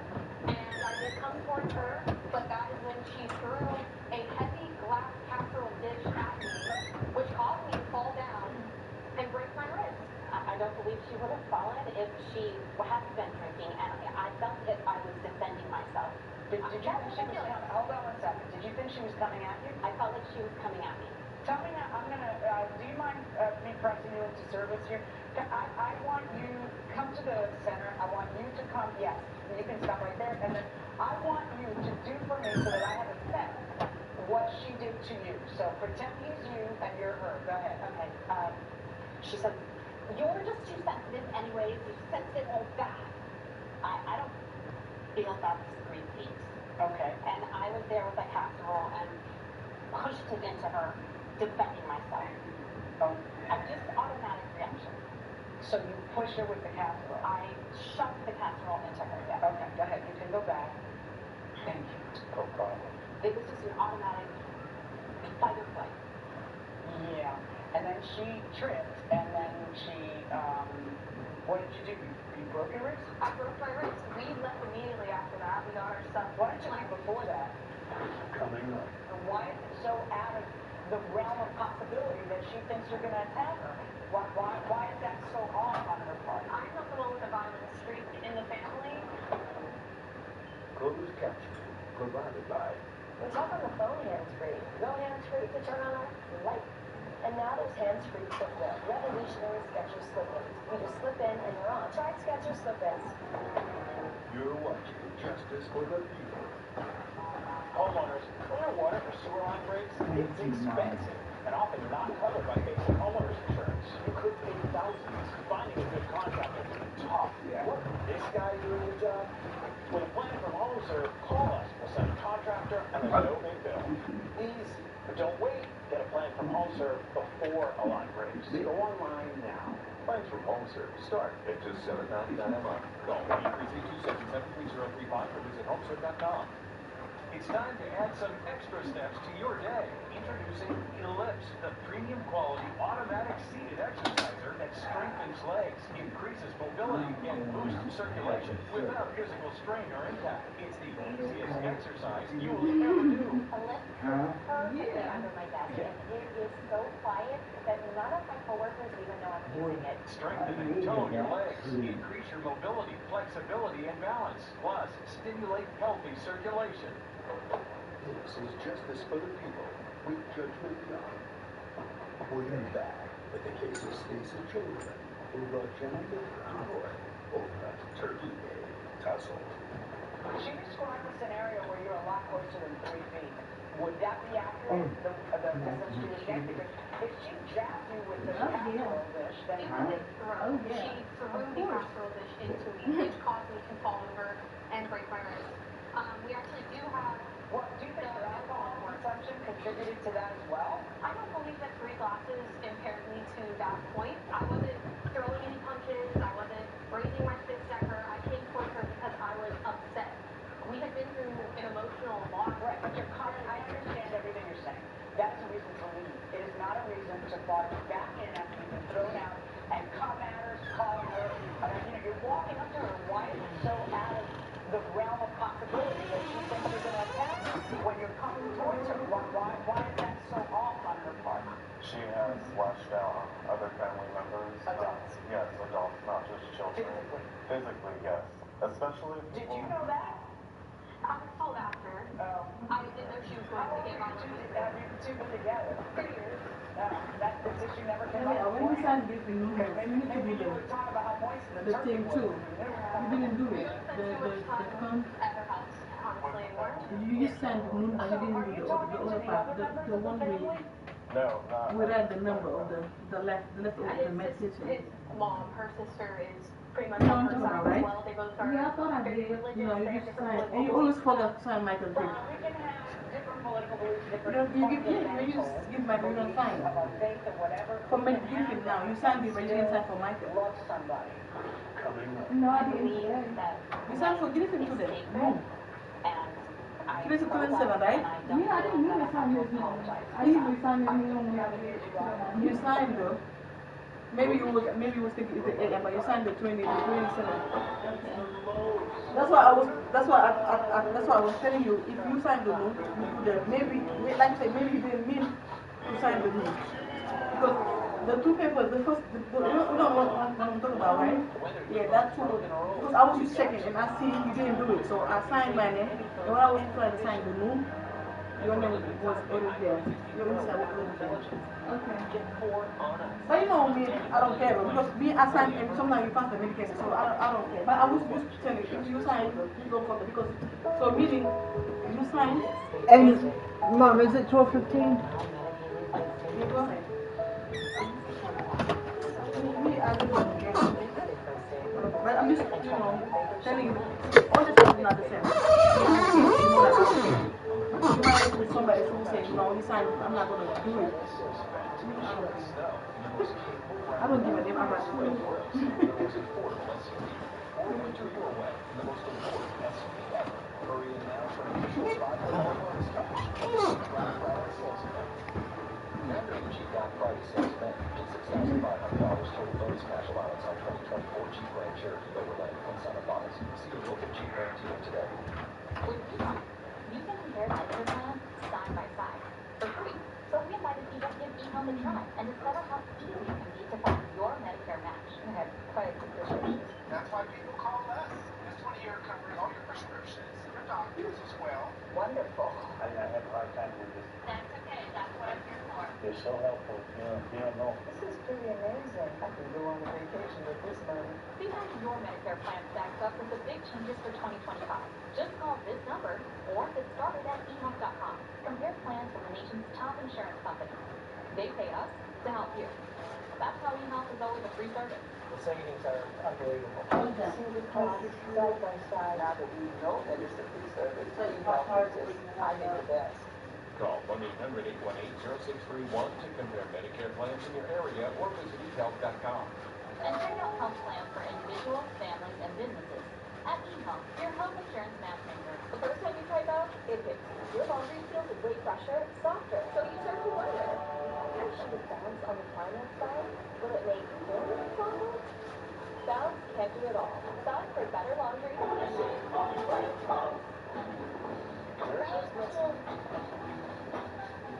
and I did come towards her, but that is when she threw a heavy glass casserole dish at me, which caused me to fall down and break my wrist. I don't believe she would have fallen if she hadn't been drinking, and I felt that I was defending myself. Did you think she was coming? Hold on one second. Did you think she was coming at you? I felt like she was coming at me. Tell me now, do you mind me pressing you into service here? I want you, come to the center, I want you to come, yes, you can stop right there, and then I want you to do for me so that I have a sense what she did to you. So pretend he's you and you're her. Go ahead. Okay. She said, you're just too sensitive anyways, you sensitive old bag. I don't feel that's 3 feet. Okay. And I was there with a casserole and pushed it into her, defending myself. Oh. Just automatic reaction. So you pushed her with the casserole? I shoved the casserole into her, yes. Okay, go ahead. You can go back. Thank you. No problem. It was just an automatic fight or flight. Yeah. And then she tripped, and then she, what did you do? You broke your wrist? I broke my wrist. We left immediately after that. We got our stuff. Why didn't you leave before that? Coming up. Why is it so out of the realm of possibility that she thinks you're going to attack her? Why is that so off on her part? I'm not the one with a violent streak in the family. Closed captioning provided by. We talk on the phone hands-free. No hands-free to turn on a light. And now there's hands-free Slip-In. Revolutionary Skechers Slip-Ins. You just slip in and you're on. Try Skechers Slip-Ins. You're watching Justice for the People. Homeowners, clear water for sewer line breaks, it's expensive and often not covered by basic homeowners insurance. You could pay thousands. Finding a good contractor can be tough. Yeah. What, this guy doing the job? With a plan from HomeServe, call us. We'll send a contractor and there's no big bill. Easy. But don't wait. Get a plan from HomeServe before a line breaks. Go online now. Plans from HomeServe start at just $7.99 a month. Call 1-833-277-3035 or visit homeserve.com. It's time to add some extra steps to your day. Introducing Ellipse, the premium quality automatic seated exerciser that strengthens legs, increases mobility, and boosts circulation without physical strain or impact. It's the easiest exercise you will ever do. Ellipse is perfectly under my desk, and it is so quiet that none of my coworkers even know I'm using it. Strengthen and tone your legs, increase your mobility, flexibility, and balance. Plus, stimulate healthy circulation. This is Justice for the People with Judge McDonough. We're back with the case of Stacey Chamberlain, who brought Jenna Miller to court over a Turkey Day tussle. She described a scenario where you're a lot closer than 3 feet. Would that be accurate? The distance she was getting? Because if she jabbed you with the casserole dish, then It was a throw. She threw the casserole dish into me, which caused me to fall over and break my wrist. We actually do have... What, do you think your alcohol consumption contributed to that as well? I don't believe that 3 glasses impaired me to that point. I wasn't Did you know that? I was told after. Oh. I didn't know she was going to get violent with her. Have you two been together? 3 years. This issue never came Yeah, up when you sign this thing, you need to Maybe do you were taught about how moist the the turkey thing was. too. You didn't do it. The con. At her house, honestly, and You just signed the moon, but you didn't do the other part. The one No, not. we read the number of the left of the meditation. his mom, her sister, is pretty much You know on what her I'm side talking as about, well. They both are Yeah, I thought I very did. religious. You know, you they have just different sign. political And you always beliefs. forget to sign Michael too. We can have different political beliefs, You different don't, you just give Michael, you don't sign. about faith or whatever. For me, give him now. You signed it, but you didn't sign for Michael. Love somebody. No, I didn't. You signed for Griffin today. No. Griffin couldn't say that, right? Yeah, I didn't even sign his name. I usually sign his name. You signed though. Maybe you was thinking it's the 8, but you signed the 27. That's why I was telling you, if you sign the note, you put the, maybe, like I said, maybe you didn't mean to sign the note. Because the two papers, the first, you know what I'm talking about, right? Yeah, that's two. Because I was just checking and I see you didn't do it. So I signed my name. And when I was trying to sign the note, your name was already there. Your initial was already there. Okay. But you know me, I don't care because me, I sign and sometimes you pass the medication, so I don't care. But I was just telling you, if you sign, you go for it because, so meaning, you sign. And, Mom, is it 12:15? You go ahead. Me, I don't care. But I'm just, you know, telling you, all the stuff is not the same. You know that I don't care. You might with somebody who says, no, you sign, I'm not going to do it. I don't give a damn about it. Black Friday sales event. Get $6,500 total bonus cash allowance on 2024 Jeep Grand Cherokee Overland and Sonic models. See your local Jeep Grand dealer today. With Eva, you can compare Medicare plans side by side for free. So we invited Eva to give eHealth a try and discover how easy it can be to find your Medicare match. I have quite a prescriptions. That's why people call us. This one here covers all your prescriptions, your doctors as well. Wonderful. I have a hard time with this. That's okay. That's what I'm here for. You're so helpful. You don't know. This is pretty amazing. I can go on a vacation with this money. See how your Medicare plan stacks up with the big changes for 2025. Just call this number or get started at eHealth.com. Compare plans from the nation's top insurance companies. They pay us to help you. That's how eHealth is always a free service. The savings are unbelievable. See the cost side by side. Now that we know that it's a free service, I think the best. Call 1-800-818-0631 to compare Medicare plans in your area or visit eHealth.com. And check out health plans for individuals, families, and businesses. At eHealth, your health insurance matchmaker. The first time you try Bounce, it hits. Your laundry feels way fresher, softer, so you start to wonder, should it bounce on the finance side? Will it make more softer? Bounce can't do it all. Bounce for better laundry.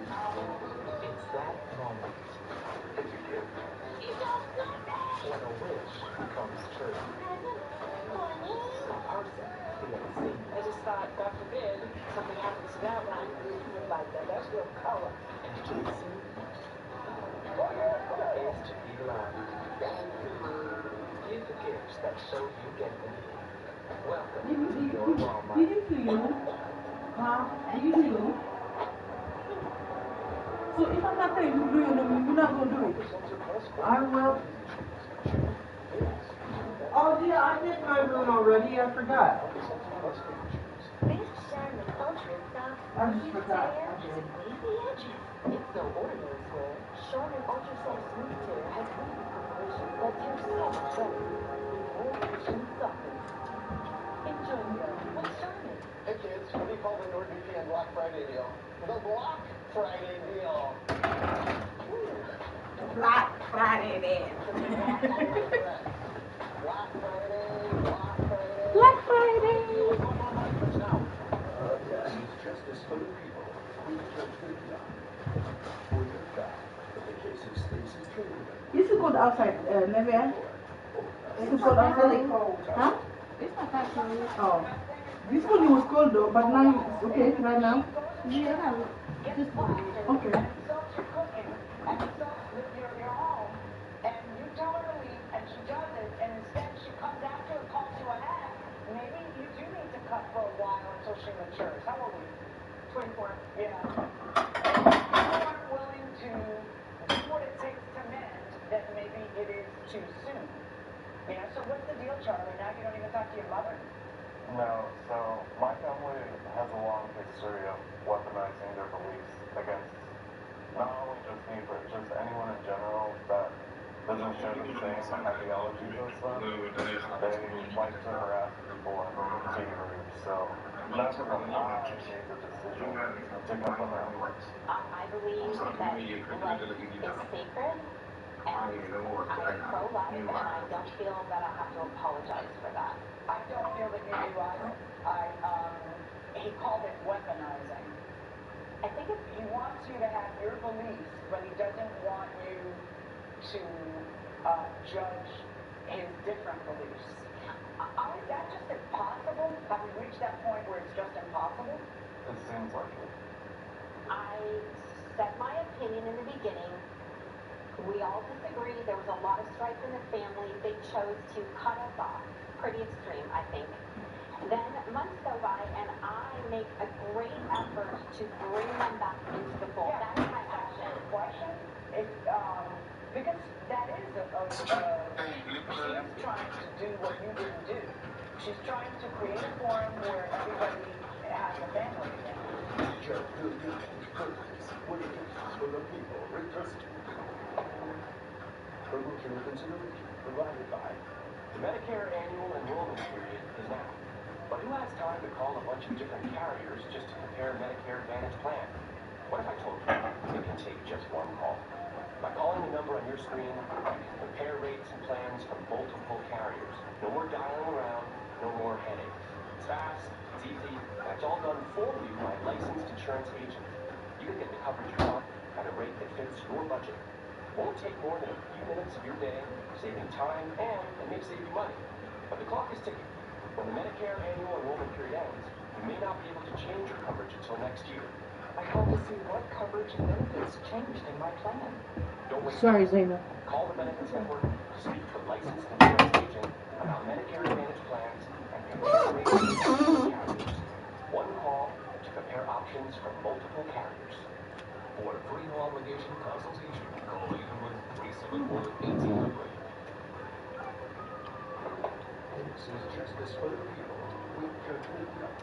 It's that moment. It's a gift. When a wish comes true. A person feels seen. I just thought, God forbid, something happens to that one. Like that, that's real color. And to receive is to be loved. Give the gifts that show you dignity. Welcome to your Walmart. Did you feel? Huh? Did you feel? So if I'm not telling you to do it, you're not going to do it. I will. Oh, yeah, I did my room already. I forgot. This Charmin Ultra Soft I just forgot. I did. wavy edges. It's no ordinary square. Charmin Ultra Soft Smooth Tear has wavy perforation that tears so much better. With more cushion softness. Enjoy more with Charmin. Hey kids, what do you call the NordVPN Black Friday deal? The Black Friday deal. Black Friday then. Black Friday, Black Friday. Black Friday. She's just as full of people who just good job. For your back, but the case of Stacy Trinidad. You should go outside, Nevia. You should go outside. Huh? It's not that cold. Oh. This morning was cold though, but now it's okay right now. Yeah, just okay. And insults your cooking and insults your home, and you tell her to leave, and she does it, and instead she comes after and calls you a hag. Maybe you do need to cut for a while until she matures. How old are you? 24. Yeah. If you aren't willing to do what it takes to mend, then maybe it is too soon. You know, so what's the deal, Charlie? Now you don't even talk to your mother? No, so my family has a long history of weaponizing their beliefs against not only just me, but just anyone in general that doesn't share the same ideologies as them. They like to harass people and be rude, so that's when I made the decision to cut them out. I believe that life is sacred, and I'm pro-life, and I don't feel that I have to apologize for that. I don't feel that you do either. He called it weaponizing. I think he wants you to have your beliefs, but he doesn't want you to judge his different beliefs. Is that just impossible? Have we reached that point where it's just impossible? It seems like it. I said my opinion in the beginning. We all disagreed. There was a lot of strife in the family. They chose to cut us off. Pretty extreme, I think. Then months go by, and I make a great effort to bring them back into the fold. Yeah, that is my action. Question? Because that is she is trying to do what you didn't do. She's trying to create a forum where everybody has a family again. Just do your purpose. What it is for the people. Return. Promotional consideration provided by The Medicare annual enrollment period is now. But who has time to call a bunch of different carriers just to compare Medicare Advantage plans? What if I told you it can take just one call? By calling the number on your screen, you can compare rates and plans from multiple carriers. No more dialing around, no more headaches. It's fast, it's easy, and it's all done for you by licensed insurance agents. You can get the coverage you want at a rate that fits your budget. Won't take more than a few minutes of your day, saving time, and it may save you money. But the clock is ticking. When the Medicare annual enrollment period ends, you may not be able to change your coverage until next year. I called to see what coverage and benefits changed in my plan. Don't wait. Sorry, Zayna. Call the Benefits Network to speak to a licensed insurance agent about Medicare Advantage plans and compare rates with multiple carriers. One call to compare options from multiple carriers. For a free no obligation consultation, call 800-374-1800. This is justice for the people with Judgment Young.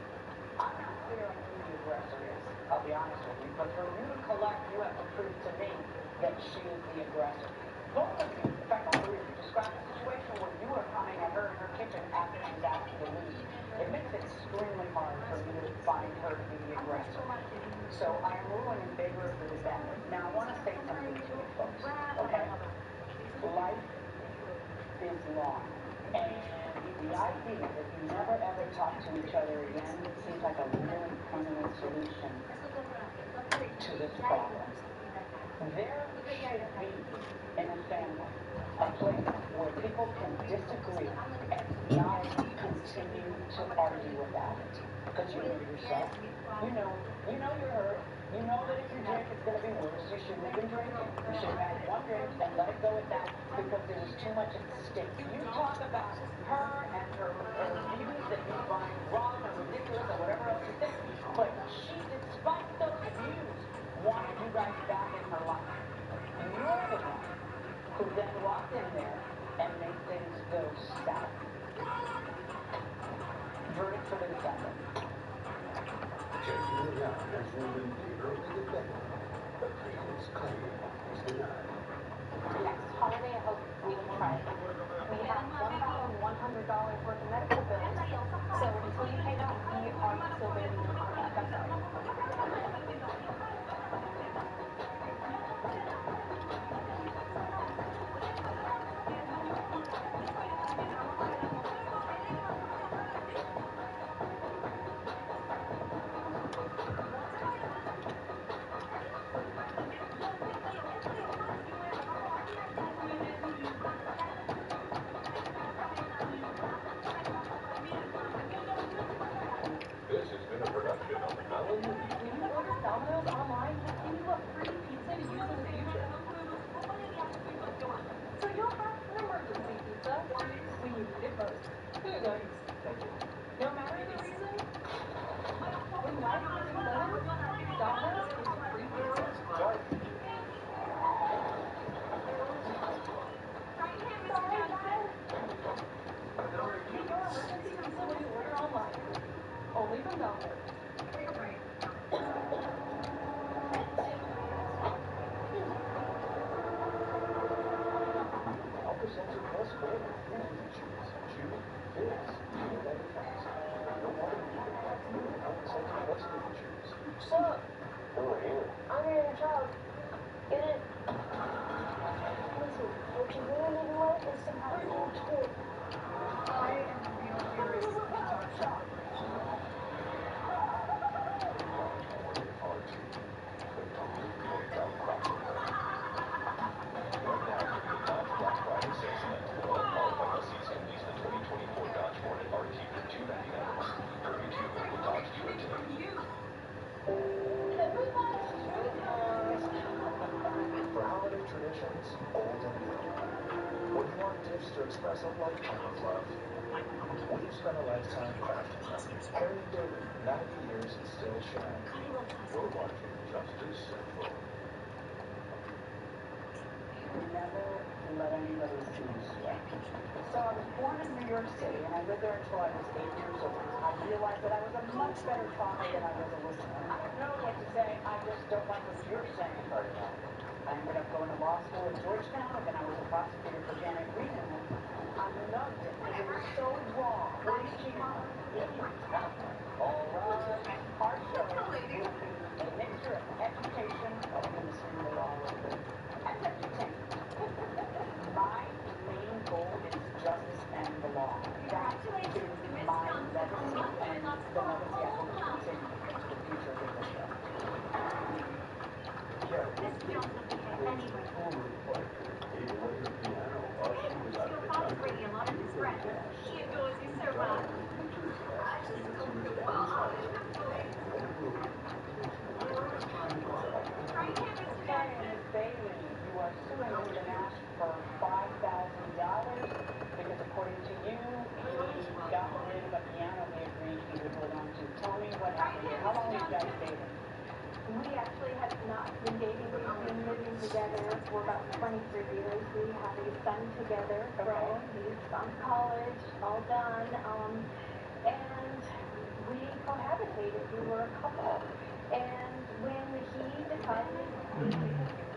I'm not clear on who the aggressor is. I'll be honest with you. But for you to collect, you have to prove to me that she is the aggressor. Both of you, in fact, all three of you, describe a situation where you are coming at her in her kitchen after she's asked you to leave. It makes it extremely hard for me to find her to be the aggressor. So I am ruling in favor of the defendant. Now, I want to say something to you folks, okay? Life is long. And the idea that you never ever talk to each other again seems like a really permanent solution to this problem. There should be, in a family, a place where people can disagree and not continue to argue about it. Because you know yourself. You know you're hurt. You know that if you drink, it's going to be worse. You shouldn't have been drinking. You should have had one drink and let it go at that because there was too much at stake. You talk about her and her views that you find wrong or ridiculous or whatever else you think, but she, despite those views, wanted you guys back in her life. You're the one who then walked in there and made things go south. Verdict for the defendant. Judgment Young has ruled in favor of the defendant. The plaintiff's claim is denied. Next holiday, I hope we will try it. We have $1,100 worth of medical bills, so until you pay that, we are still waiting on our check. I'm sorry. When you order Domino's online, you have free pizza to use in the future. So you'll have an emergency pizza when you need it most. Nice. Thank you. No matter the reason, when life isn't lemon, Domino's gives you free pizza. Sorry. Sorry, guys. Get your emergency pizza when you order online. Only from Domino's. Alka-Seltzer Plus Gold. Here's what you choose. Chew, fizz, peanut butter fast. No water needed to pump you in Alka-Seltzer Plus Fizzy Chews. Look, who are you? I'm your inner child. Get it? Listen, what you really need in life is some freaking toy. I am the only race in our shop. Right now, during the Dodge Black Friday sales event, all qualified lessees can lease the 2024 Dodge Hornet RT for $299 a month. Hurry to your local Dodge dealer today. For holiday traditions, old and new. Or do you want gifts to express a lifetime of love? We've spent a lifetime crafting them. Harry and David, 90 years and still shine. You're watching Justice Central. Never let anybody see you sweat. So I was born in New York City, and I lived there until I was 8 years old. I realized that I was a much better talker than I was a listener. I don't know what to say, I just don't like what you're saying very well. I ended up going to law school at Georgetown, and then I was a prosecutor for Janet Reno. I loved it because it was so raw. What are you cheating on? All right. Our show will be a mixture of education, I'm going to swing the law a little bit, and entertainment. My main goal is justice and the law. That is my legacy, and the legacy I hope to continue into the future with this show. Yeah, this doesn't behave anyway. He was the piano while she was out of the country. Bringing a lot of his friends. She adores you so much. I just Hey, Miss Bailey, you are suing Ruben Ash for $5,000 because according to you, he got rid of a piano he agreed he would hold on to. Tell me what happened here. How long were you guys dating? We actually have not been dating. We've been living together for about 23 years. We have a son together, grown. He's gone to college, all done. And we cohabitated. We were a couple. And when he decided we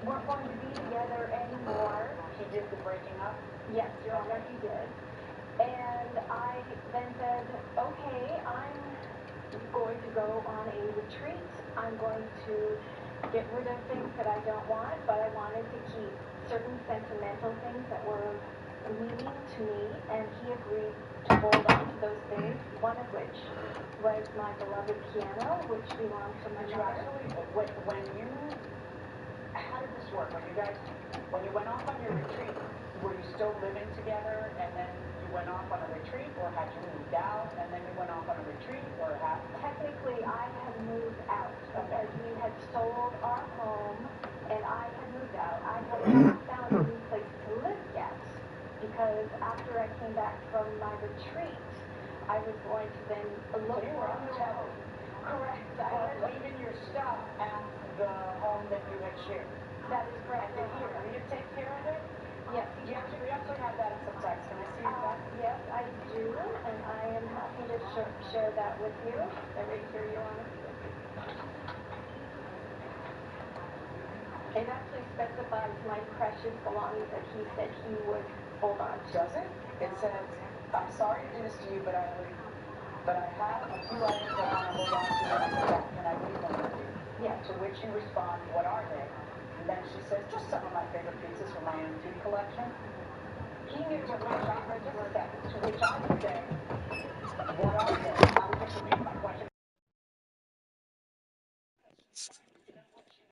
weren't going to be together anymore, he did the breaking up? Yes, Your Honor, he did. And I then said, okay, I'm going to go on a retreat. I'm going to get rid of things that I don't want, but I wanted to keep certain sentimental things that were meaning to me, and he agreed to hold on to those things, one of which was my beloved piano, which belonged to my mother. When you, how did this work? When you went off on your retreat, were you still living together, and then you went off on a retreat, or had you moved out, and then you went off on a retreat, or how? Technically, I had moved out because we had sold our home, and I had moved out. I had not found a new place to live yet, because after I came back from my retreat, I was going to then look for a new home. Correct. I was leaving your stuff at the home that you had shared. That is correct. And did he take care of it? Yes. We actually have that in some text. Can I see that? Yes, I do, and I am happy to share that with you. Right here, Your Honor. It actually specifies my precious belongings that he said he would hold on to. Does it? It says, I'm sorry to do this to you, but I have a few items I want to hold on to and I forgot. Can I leave them with you? Yes. To which you respond, what are they? And then she says, just some of my favorite pieces from my antique collection. He knew what my genre was. To which I would say, what are they?